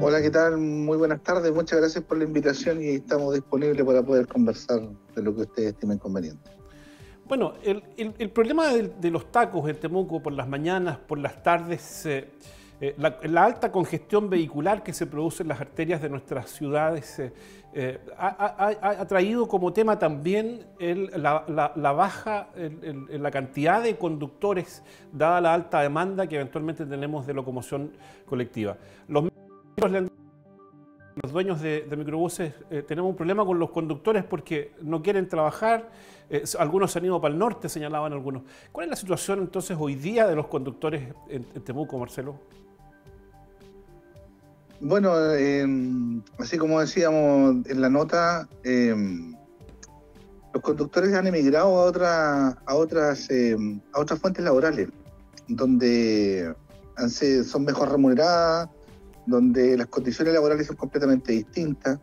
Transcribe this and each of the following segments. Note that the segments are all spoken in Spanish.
Hola, ¿qué tal? Muy buenas tardes, muchas gracias por la invitación y estamos disponibles para poder conversar de lo que ustedes estimen conveniente. Bueno, el problema de los tacos en Temuco por las mañanas, por las tardes, la alta congestión vehicular que se produce en las arterias de nuestras ciudades ha traído como tema también la baja en la cantidad de conductores, dada la alta demanda que eventualmente tenemos de locomoción colectiva. Los dueños de microbuses tenemos un problema con los conductores porque no quieren trabajar, algunos se han ido para el norte, señalaban algunos. ¿Cuál es la situación entonces hoy día de los conductores en Temuco, Marcelo? Bueno, así como decíamos en la nota, los conductores han emigrado a otras fuentes laborales, donde son mejor remuneradas, donde las condiciones laborales son completamente distintas.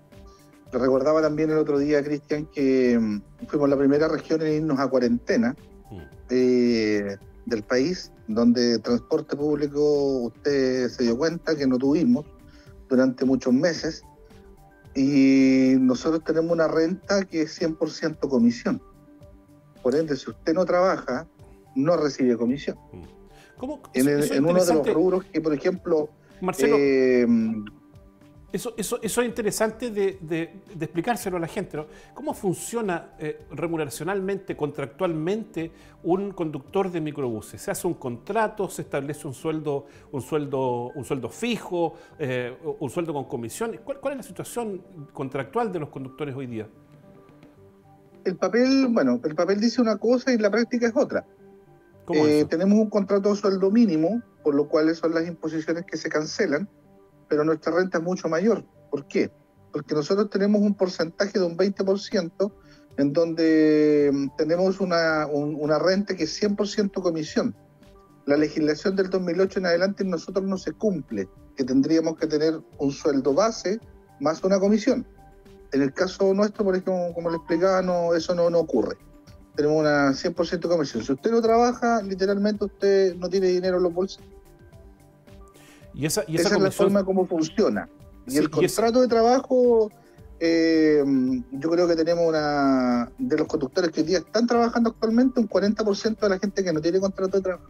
Le recordaba también el otro día, Cristian, que fuimos la primera región en irnos a cuarentena del país, donde transporte público, usted se dio cuenta que no tuvimos durante muchos meses, y nosotros tenemos una renta que es 100% comisión. Por ende, si usted no trabaja, no recibe comisión. ¿Cómo? En uno de los rubros que, por ejemplo... Marcelo, eso es interesante de explicárselo a la gente, ¿no? ¿Cómo funciona remuneracionalmente, contractualmente, un conductor de microbuses? ¿Se hace un contrato? ¿Se establece un sueldo fijo? ¿Un sueldo con comisiones? ¿Cuál es la situación contractual de los conductores hoy día? El papel dice una cosa y la práctica es otra. ¿Cómo eso? Tenemos un contrato de sueldo mínimo, por lo cual son las imposiciones que se cancelan, pero nuestra renta es mucho mayor. ¿Por qué? Porque nosotros tenemos un porcentaje de un 20% en donde tenemos una renta que es 100% comisión. La legislación del 2008 en adelante en nosotros no se cumple, que tendríamos que tener un sueldo base más una comisión. En el caso nuestro, por ejemplo, como le explicaba, eso no ocurre. Tenemos una 100% comisión. Si usted no trabaja, literalmente usted no tiene dinero en los bolsillos. Esa es la forma como funciona. Y el contrato de trabajo, yo creo que tenemos de los conductores que hoy día están trabajando actualmente, un 40% de la gente que no tiene contrato de trabajo.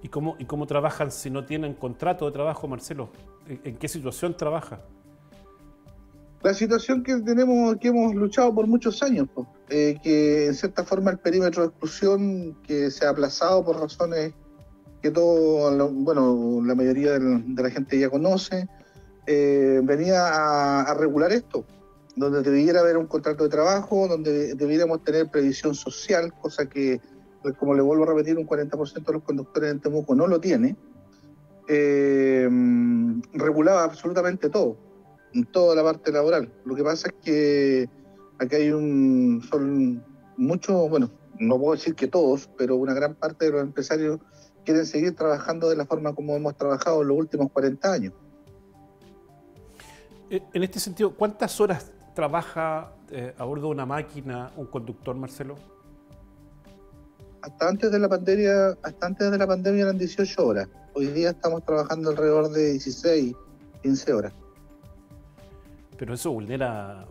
¿Y cómo trabajan si no tienen contrato de trabajo, Marcelo? ¿En qué situación trabaja? La situación que hemos luchado por muchos años, que en cierta forma el perímetro de exclusión que se ha aplazado por razones que la mayoría de la gente ya conoce, venía a regular esto, donde debiera haber un contrato de trabajo, donde debiéramos tener previsión social, cosa que, como le vuelvo a repetir, un 40% de los conductores en Temuco no lo tiene. Regulaba absolutamente todo, en toda la parte laboral. Lo que pasa es que acá son muchos, no puedo decir que todos, pero una gran parte de los empresarios quieren seguir trabajando de la forma como hemos trabajado en los últimos 40 años. En este sentido, ¿cuántas horas trabaja a bordo de una máquina un conductor, Marcelo? Hasta antes de la pandemia eran 18 horas. Hoy día estamos trabajando alrededor de 16, 15 horas. Pero eso vulnera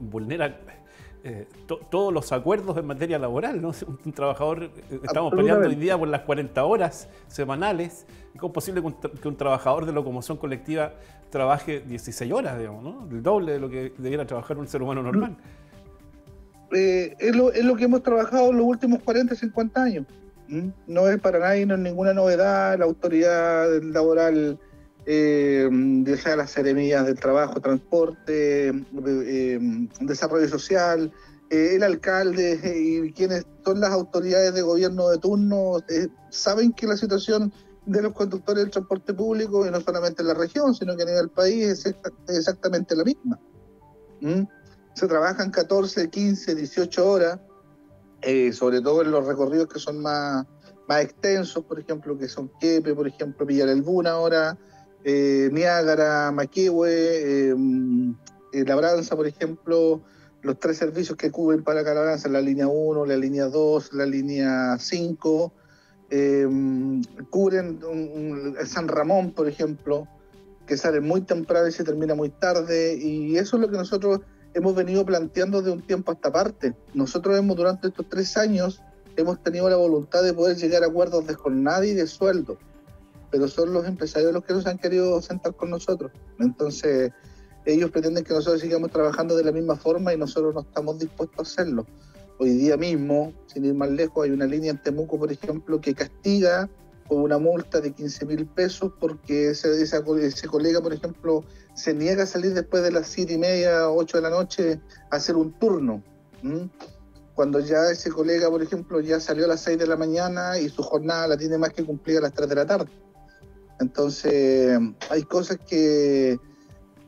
todos los acuerdos en materia laboral, ¿no? Un trabajador, estamos peleando hoy día por las 40 horas semanales. ¿Cómo es posible que un trabajador de locomoción colectiva trabaje 16 horas, digamos, ¿no? El doble de lo que debiera trabajar un ser humano normal? Es lo que hemos trabajado en los últimos 40, 50 años. No es para nadie, no es ninguna novedad. La autoridad laboral, ya sea las seremías del trabajo, transporte, desarrollo social, el alcalde y quienes son las autoridades de gobierno de turno, saben que la situación de los conductores del transporte público, y no solamente en la región, sino que a nivel país, es exactamente la misma. Se trabajan 14, 15, 18 horas, sobre todo en los recorridos que son más extensos, por ejemplo, que son Quepe, por ejemplo, Villa del Buna ahora, Niágara, Maquehue, Labranza, por ejemplo, los 3 servicios que cubren para Labranza, la línea 1, la línea 2, la línea 5, cubren San Ramón, por ejemplo, que sale muy temprano y se termina muy tarde, y eso es lo que nosotros hemos venido planteando de un tiempo a esta parte. Nosotros durante estos 3 años, hemos tenido la voluntad de poder llegar a acuerdos de jornada y de sueldo, pero son los empresarios los que nos han querido sentar con nosotros. Entonces, ellos pretenden que nosotros sigamos trabajando de la misma forma y nosotros no estamos dispuestos a hacerlo. Hoy día mismo, sin ir más lejos, hay una línea en Temuco, por ejemplo, que castiga con una multa de 15.000 pesos porque ese colega, por ejemplo, se niega a salir después de las 7:30, 8 de la noche a hacer un turno. Cuando ya ese colega, por ejemplo, ya salió a las 6 de la mañana y su jornada la tiene más que cumplir a las 3 de la tarde. Entonces, hay cosas que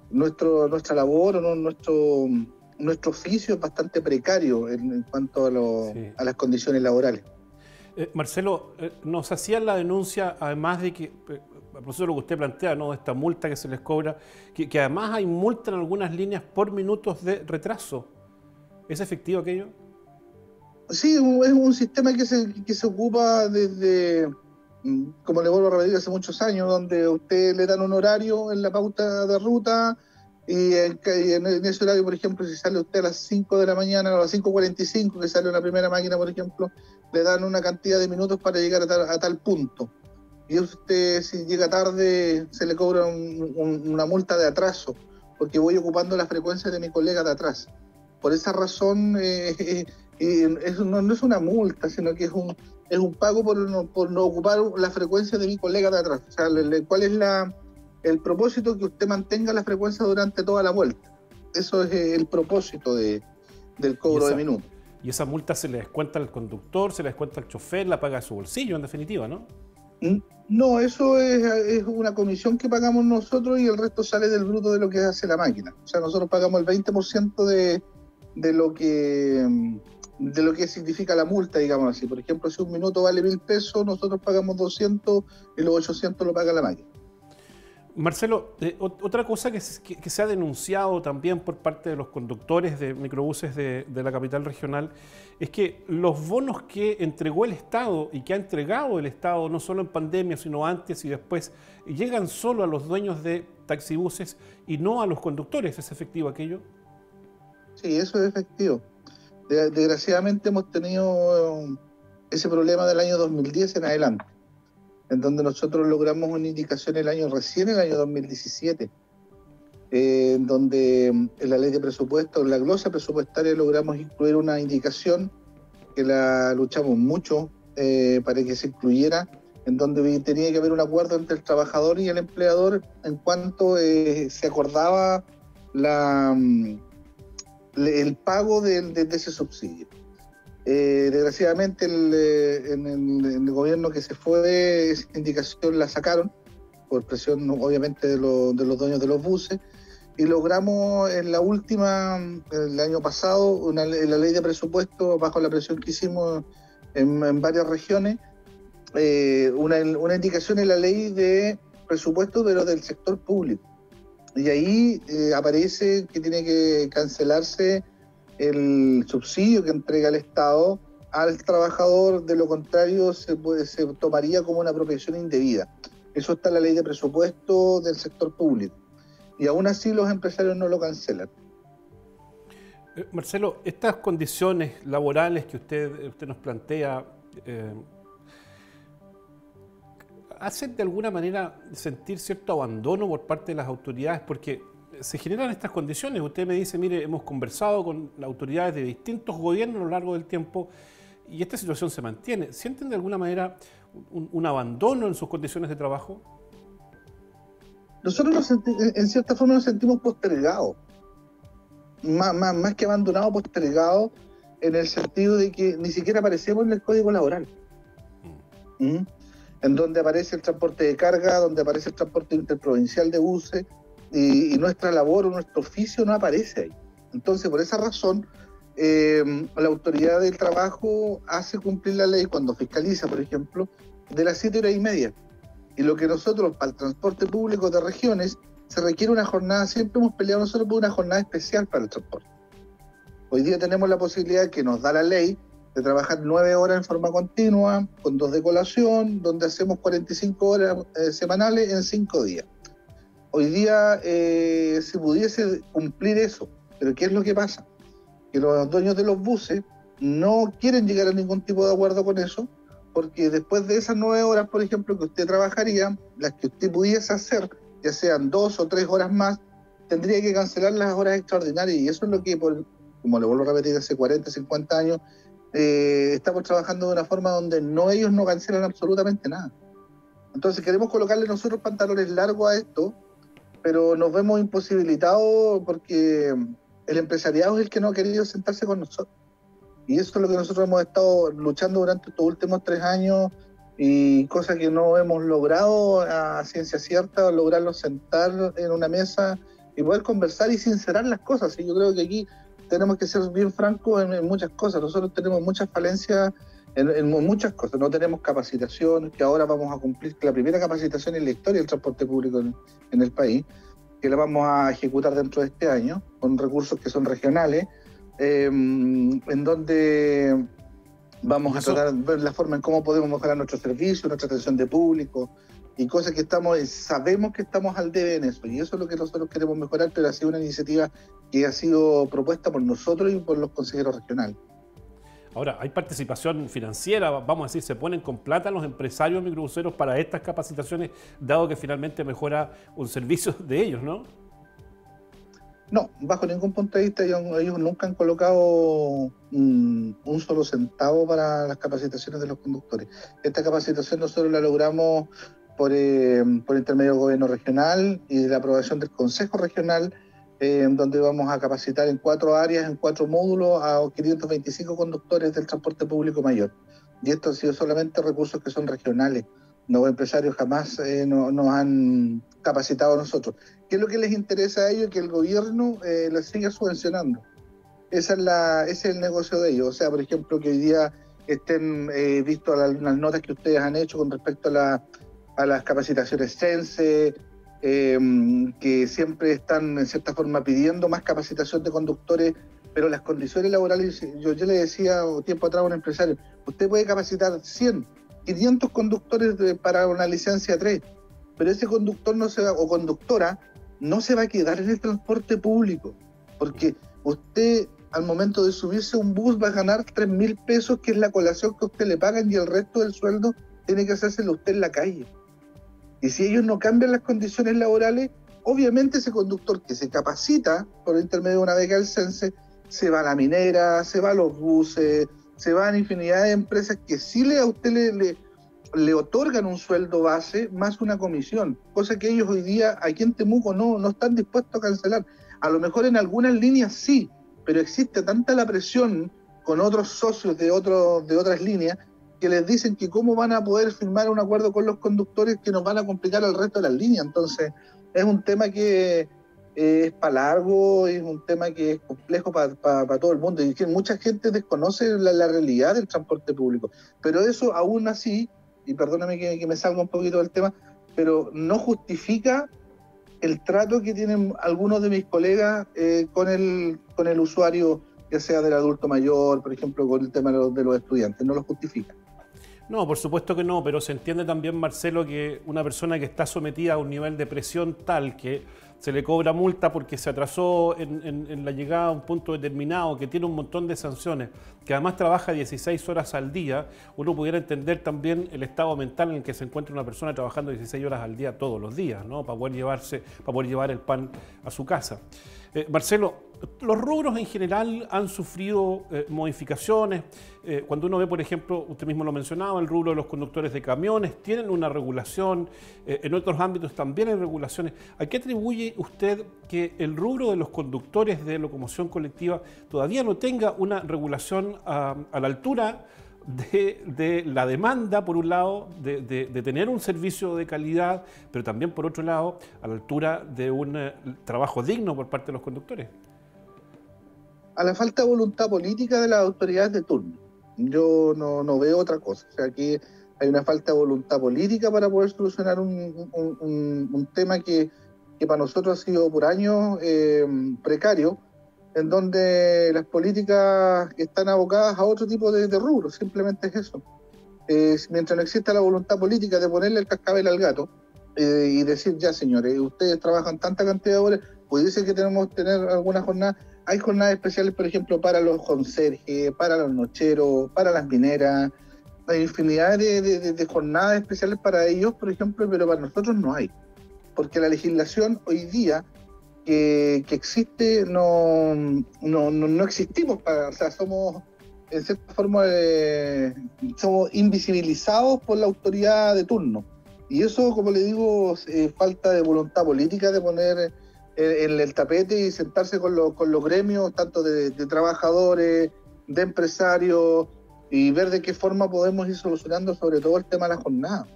nuestra labor o nuestro oficio es bastante precario en cuanto a las condiciones laborales. Marcelo, nos hacían la denuncia, además de que, a propósito de lo que usted plantea, ¿no?, esta multa que se les cobra, que además hay multa en algunas líneas por minutos de retraso. ¿Es efectivo aquello? Sí, es un sistema que se ocupa desde, como le vuelvo a repetir, hace muchos años, donde a usted le dan un horario en la pauta de ruta y en ese horario, por ejemplo, si sale usted a las 5 de la mañana o a las 5:45, que sale una primera máquina, por ejemplo, le dan una cantidad de minutos para llegar a tal punto. Y usted, si llega tarde, se le cobra una multa de atraso, porque voy ocupando la frecuencia de mi colega de atrás. Por esa razón, eso no es una multa, sino que es un pago por no ocupar la frecuencia de mi colega de atrás. O sea, ¿cuál es el propósito? Que usted mantenga la frecuencia durante toda la vuelta. Eso es el propósito del cobro de minutos. ¿Y esa multa se le descuenta al conductor, se le descuenta al chofer, la paga de su bolsillo, en definitiva, no? No, eso es una comisión que pagamos nosotros y el resto sale del bruto de lo que hace la máquina. O sea, nosotros pagamos el 20% de lo que significa la multa, digamos así. Por ejemplo, si un minuto vale 1.000 pesos, nosotros pagamos 200 y los 800 lo paga la máquina. Marcelo, otra cosa que se ha denunciado también por parte de los conductores de microbuses de la capital regional es que los bonos que entregó el Estado y que ha entregado el Estado, no solo en pandemia, sino antes y después, llegan solo a los dueños de taxibuses y no a los conductores. ¿Es efectivo aquello? Sí, eso es efectivo. Desgraciadamente hemos tenido ese problema del año 2010 en adelante, en donde nosotros logramos una indicación el año 2017, en donde en la ley de presupuesto, en la glosa presupuestaria, logramos incluir una indicación que la luchamos mucho para que se incluyera, en donde tenía que haber un acuerdo entre el trabajador y el empleador en cuanto se acordaba el pago de ese subsidio. Desgraciadamente en el gobierno que se fue, esa indicación la sacaron por presión obviamente de los dueños de los buses, y logramos en la última, el año pasado, en la ley de presupuesto, bajo la presión que hicimos en varias regiones, una indicación en la ley de presupuesto, pero del sector público. Y ahí aparece que tiene que cancelarse el subsidio que entrega el Estado al trabajador, de lo contrario se tomaría como una apropiación indebida. Eso está en la ley de presupuesto del sector público. Y aún así los empresarios no lo cancelan. Marcelo, estas condiciones laborales que usted nos plantea, ¿hacen de alguna manera sentir cierto abandono por parte de las autoridades? Porque se generan estas condiciones. Usted me dice, mire, hemos conversado con las autoridades de distintos gobiernos a lo largo del tiempo y esta situación se mantiene. ¿Sienten de alguna manera un abandono en sus condiciones de trabajo? Nosotros en cierta forma nos sentimos postergados. Más que abandonados, postergados, en el sentido de que ni siquiera aparecemos en el Código Laboral. En donde aparece el transporte de carga, donde aparece el transporte interprovincial de buses, y nuestra labor o nuestro oficio no aparece ahí. Entonces, por esa razón, la autoridad del trabajo hace cumplir la ley cuando fiscaliza, por ejemplo, de las 7:30. Y lo que nosotros, para el transporte público de regiones, se requiere una jornada, siempre hemos peleado nosotros por una jornada especial para el transporte. Hoy día tenemos la posibilidad que nos da la ley de trabajar 9 horas en forma continua, con 2 de colación, donde hacemos 45 horas semanales en 5 días. hoy día se pudiese cumplir eso. Pero ¿qué es lo que pasa? Que los dueños de los buses no quieren llegar a ningún tipo de acuerdo con eso, porque después de esas 9 horas, por ejemplo, que usted trabajaría, las que usted pudiese hacer, ya sean 2 o 3 horas más, tendría que cancelar las horas extraordinarias, y eso es lo que, como le vuelvo a repetir, hace 40, 50 años, estamos trabajando de una forma donde ellos no cancelan absolutamente nada. Entonces queremos colocarle nosotros pantalones largos a esto, pero nos vemos imposibilitados porque el empresariado es el que no ha querido sentarse con nosotros. Y eso es lo que nosotros hemos estado luchando durante estos últimos 3 años, y cosa que no hemos logrado a ciencia cierta, lograrlos sentar en una mesa y poder conversar y sincerar las cosas. Y yo creo que aquí tenemos que ser bien francos en muchas cosas. Nosotros tenemos muchas falencias en muchas cosas. No tenemos capacitación, que ahora vamos a cumplir la primera capacitación en la historia del transporte público en el país, que la vamos a ejecutar dentro de este año, con recursos que son regionales, en donde vamos a tratar de ver la forma en cómo podemos mejorar nuestro servicio, nuestra atención de público, y cosas que sabemos que estamos al debe en eso, y eso es lo que nosotros queremos mejorar, pero ha sido una iniciativa que ha sido propuesta por nosotros y por los consejeros regionales. Ahora, hay participación financiera, vamos a decir, se ponen con plata los empresarios microbuseros para estas capacitaciones, dado que finalmente mejora un servicio de ellos, ¿no? No, bajo ningún punto de vista, ellos nunca han colocado un solo centavo para las capacitaciones de los conductores. Esta capacitación nosotros la logramos por intermedio del gobierno regional y de la aprobación del Consejo Regional, en donde vamos a capacitar en 4 áreas, en 4 módulos, a 525 conductores del transporte público mayor. Y esto ha sido solamente recursos que son regionales. Los empresarios jamás nos han capacitado a nosotros. ¿Qué es lo que les interesa a ellos? Que el gobierno les siga subvencionando. Ese es el negocio de ellos. O sea, por ejemplo, que hoy día estén vistos las notas que ustedes han hecho con respecto a las capacitaciones CENSE, que siempre están en cierta forma pidiendo más capacitación de conductores, pero las condiciones laborales, yo le decía tiempo atrás a un empresario, usted puede capacitar 100, 500 conductores para una licencia 3, pero ese conductor o conductora no se va a quedar en el transporte público, porque usted al momento de subirse a un bus va a ganar 3.000 pesos, que es la colación que a usted le pagan, y el resto del sueldo tiene que hacérselo usted en la calle. Y si ellos no cambian las condiciones laborales, obviamente ese conductor que se capacita por intermedio de una beca del CENSE, se va a la minera, se va a los buses, se van a infinidad de empresas que sí a usted le otorgan un sueldo base más una comisión, cosa que ellos hoy día aquí en Temuco no están dispuestos a cancelar. A lo mejor en algunas líneas sí, pero existe tanta la presión con otros socios de otras líneas, que les dicen que cómo van a poder firmar un acuerdo con los conductores, que nos van a complicar al resto de las líneas. Entonces es un tema que es para largo, es un tema que es complejo para todo el mundo, y que mucha gente desconoce la realidad del transporte público. Pero eso aún así, y perdóname que me salga un poquito del tema, pero no justifica el trato que tienen algunos de mis colegas con el usuario, ya sea del adulto mayor, por ejemplo, con el tema de los estudiantes. No lo justifica. No, por supuesto que no, pero se entiende también, Marcelo, que una persona que está sometida a un nivel de presión tal que se le cobra multa porque se atrasó en la llegada a un punto determinado, que tiene un montón de sanciones, que además trabaja 16 horas al día, uno pudiera entender también el estado mental en el que se encuentra una persona trabajando 16 horas al día todos los días, ¿no? Para poder llevar el pan a su casa. Marcelo, los rubros en general han sufrido modificaciones. Cuando uno ve, por ejemplo, usted mismo lo mencionaba, el rubro de los conductores de camiones, tienen una regulación, en otros ámbitos también hay regulaciones. ¿A qué atribuye usted que el rubro de los conductores de locomoción colectiva todavía no tenga una regulación a la altura de la demanda, por un lado, de tener un servicio de calidad, pero también, por otro lado, a la altura de un trabajo digno por parte de los conductores? A la falta de voluntad política de las autoridades de turno. Yo no veo otra cosa. O sea, aquí hay una falta de voluntad política para poder solucionar un tema que para nosotros ha sido por años precario, en donde las políticas están abocadas a otro tipo de rubro. Simplemente es eso. Mientras no exista la voluntad política de ponerle el cascabel al gato, y decir, ya señores, ustedes trabajan tanta cantidad de horas, pudiese que tenemos que tener alguna jornada. Hay jornadas especiales, por ejemplo, para los conserjes, para los nocheros, para las mineras. Hay infinidad de jornadas especiales para ellos, por ejemplo, pero para nosotros no hay. Porque la legislación hoy día que existe no existimos, o sea, somos, en cierta forma, somos invisibilizados por la autoridad de turno. Y eso, como le digo, falta de voluntad política de poner en el tapete y sentarse con los gremios, tanto de trabajadores, de empresarios, y ver de qué forma podemos ir solucionando sobre todo el tema de la jornada.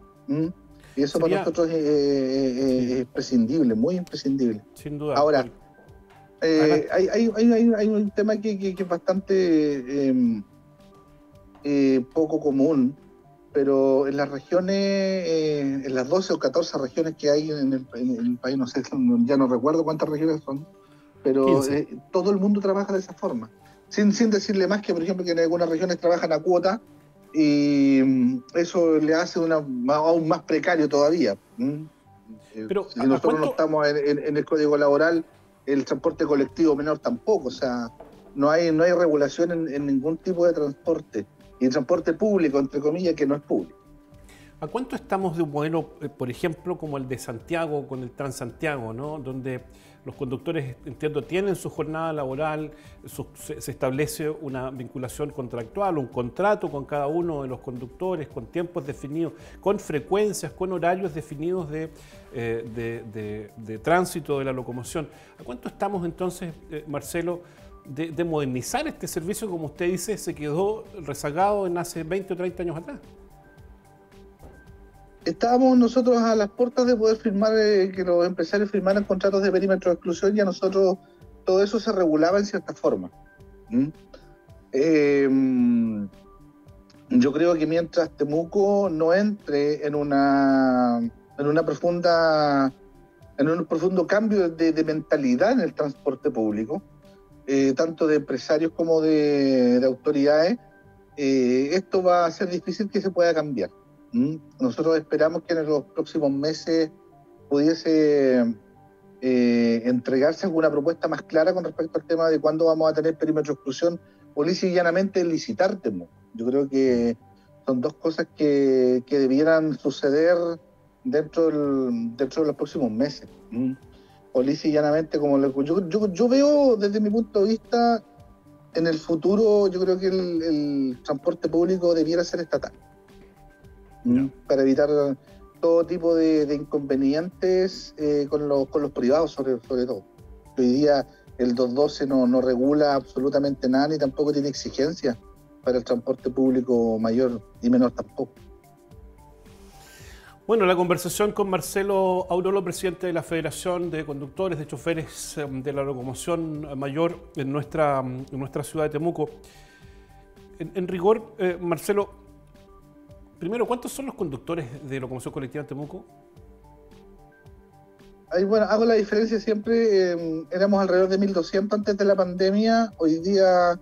Y eso para nosotros es imprescindible, muy imprescindible. Sin duda. Ahora, hay un tema que es bastante poco común, pero en las regiones, en las 12 o 14 regiones que hay en el país, no sé, ya no recuerdo cuántas regiones son, pero todo el mundo trabaja de esa forma. Sin decirle más que, por ejemplo, que en algunas regiones trabajan a cuota, y eso le hace aún más precario todavía. Pero, si nosotros no estamos en el Código Laboral, el transporte colectivo menor tampoco, o sea, no hay regulación en ningún tipo de transporte, y el transporte público, entre comillas, que no es público. ¿A cuánto estamos de un modelo, por ejemplo, como el de Santiago, con el Transantiago, ¿no? Donde los conductores, entiendo, tienen su jornada laboral, se establece una vinculación contractual, un contrato con cada uno de los conductores, con tiempos definidos, con frecuencias, con horarios definidos de tránsito de la locomoción? ¿A cuánto estamos entonces, Marcelo, de modernizar este servicio, como usted dice, se quedó rezagado en hace 20 o 30 años atrás? Estábamos nosotros a las puertas de poder firmar, que los empresarios firmaran contratos de perímetro de exclusión, y a nosotros todo eso se regulaba en cierta forma. Yo creo que mientras Temuco no entre en un profundo cambio de mentalidad en el transporte público, tanto de empresarios como de autoridades, esto va a ser difícil que se pueda cambiar. Nosotros esperamos que en los próximos meses pudiese entregarse alguna propuesta más clara con respecto al tema de cuándo vamos a tener perímetro de exclusión, o lisa y llanamente licitar Temuco. Yo creo que son dos cosas que debieran suceder dentro de los próximos meses. O lisa y llanamente, como yo veo desde mi punto de vista, en el futuro yo creo que el transporte público debiera ser estatal. Para evitar todo tipo de inconvenientes con los privados, sobre todo. Hoy día el 212 no regula absolutamente nada, ni tampoco tiene exigencias para el transporte público mayor y menor tampoco. Bueno, la conversación con Marcelo Aurolo, presidente de la Federación de Conductores, de Choferes de la Locomoción Mayor en nuestra ciudad de Temuco. En rigor, Marcelo, primero, ¿cuántos son los conductores de locomoción colectiva en Temuco? Bueno, hago la diferencia siempre. Éramos alrededor de 1.200 antes de la pandemia. Hoy día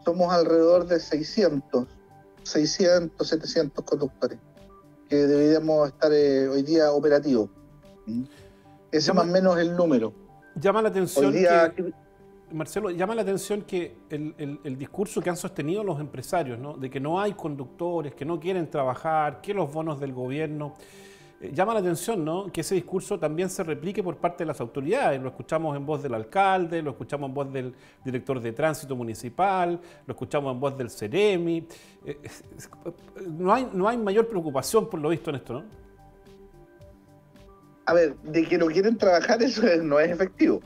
somos alrededor de 600, 700 conductores que deberíamos estar hoy día operativos. Ese más o menos el número. Llama la atención Marcelo, llama la atención que el discurso que han sostenido los empresarios, ¿no? De que no hay conductores, que no quieren trabajar, que los bonos del gobierno. Llama la atención, ¿no?, que ese discurso también se replique por parte de las autoridades. Lo escuchamos en voz del alcalde, lo escuchamos en voz del director de tránsito municipal, lo escuchamos en voz del Ceremi. No hay mayor preocupación por lo visto en esto, ¿no? A ver, de que no quieren trabajar, eso no es efectivo.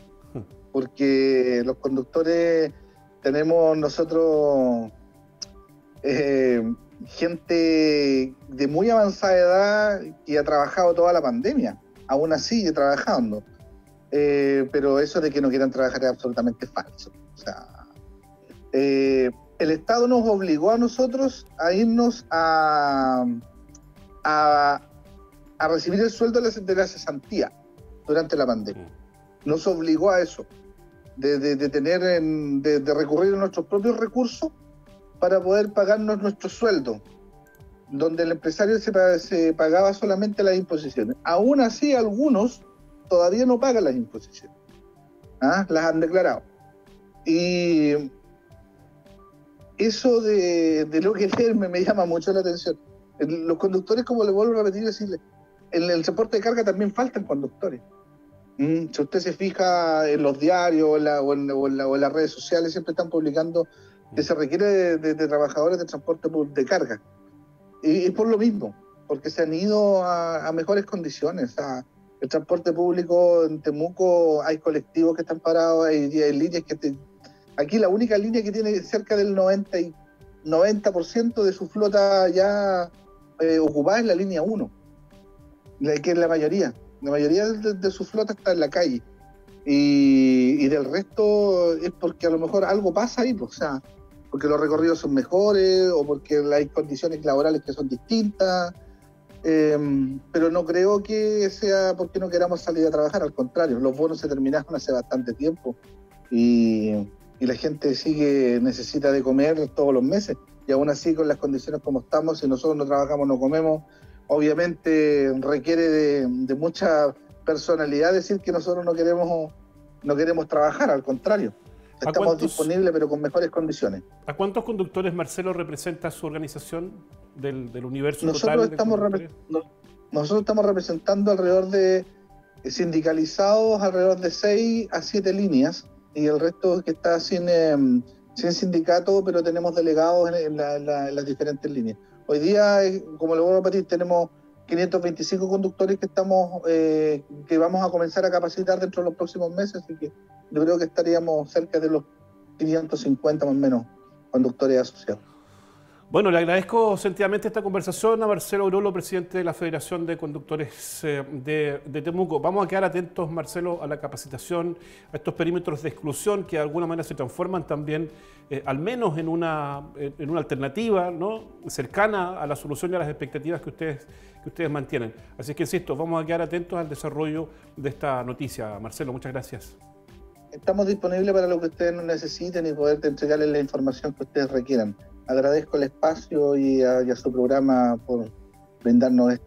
Porque los conductores tenemos nosotros gente de muy avanzada edad que ha trabajado toda la pandemia, aún así sigue trabajando. Pero eso de que no quieran trabajar es absolutamente falso. O sea, el Estado nos obligó a nosotros a irnos a recibir el sueldo de la cesantía durante la pandemia. Nos obligó a eso. De recurrir a nuestros propios recursos para poder pagarnos nuestro sueldo. donde el empresario se pagaba solamente las imposiciones. Aún así, algunos todavía no pagan las imposiciones. Las han declarado. Y eso de lo que leer me llama mucho la atención. Los conductores, como le vuelvo a repetir, decirle, en el transporte de carga también faltan conductores. Si usted se fija en los diarios o en las redes sociales, siempre están publicando que se requiere de trabajadores de transporte de carga. Y por lo mismo, porque se han ido a mejores condiciones. El transporte público en Temuco, hay colectivos que están parados, hay líneas que... Aquí la única línea que tiene cerca del 90% de su flota ya ocupada es la línea 1, que es la mayoría. La mayoría de su flota está en la calle. Y del resto es porque a lo mejor algo pasa ahí, pues, o sea, porque los recorridos son mejores o porque hay condiciones laborales que son distintas. Pero no creo que sea porque no queramos salir a trabajar, al contrario, los bonos se terminaron hace bastante tiempo y la gente necesita de comer todos los meses, y aún así con las condiciones como estamos, si nosotros no trabajamos, no comemos. Obviamente requiere de mucha personalidad decir que nosotros no queremos trabajar, al contrario, estamos disponibles pero con mejores condiciones. ¿A cuántos conductores, Marcelo, representa su organización del universo total? Nosotros estamos representando alrededor de sindicalizados, alrededor de 6 a 7 líneas, y el resto que está sin sindicato, pero tenemos delegados en las diferentes líneas. Hoy día, como le voy a repetir, tenemos 525 conductores que vamos a comenzar a capacitar dentro de los próximos meses, así que yo creo que estaríamos cerca de los 550 más o menos conductores asociados. Bueno, le agradezco sentidamente esta conversación a Marcelo Aurolo, presidente de la Federación de Conductores de Temuco. Vamos a quedar atentos, Marcelo, a la capacitación, a estos perímetros de exclusión que de alguna manera se transforman también, al menos en una alternativa, ¿no?, cercana a la solución y a las expectativas que ustedes mantienen. Así que, insisto, vamos a quedar atentos al desarrollo de esta noticia. Marcelo, muchas gracias. Estamos disponibles para lo que ustedes nos necesiten y poder entregarles la información que ustedes requieran. Agradezco el espacio y a su programa por brindarnos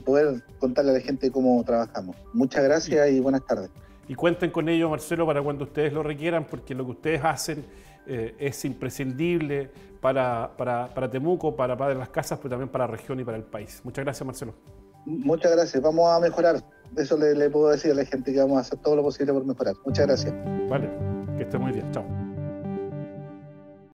poder contarle a la gente cómo trabajamos. Muchas gracias y buenas tardes. Y cuenten con ello, Marcelo, para cuando ustedes lo requieran, porque lo que ustedes hacen es imprescindible para Temuco, para Padre Las Casas, pero también para la región y para el país. Muchas gracias, Marcelo. Muchas gracias. Vamos a mejorar. Eso le puedo decir a la gente, que vamos a hacer todo lo posible por mejorar. Muchas gracias. Vale, que esté muy bien. Chao.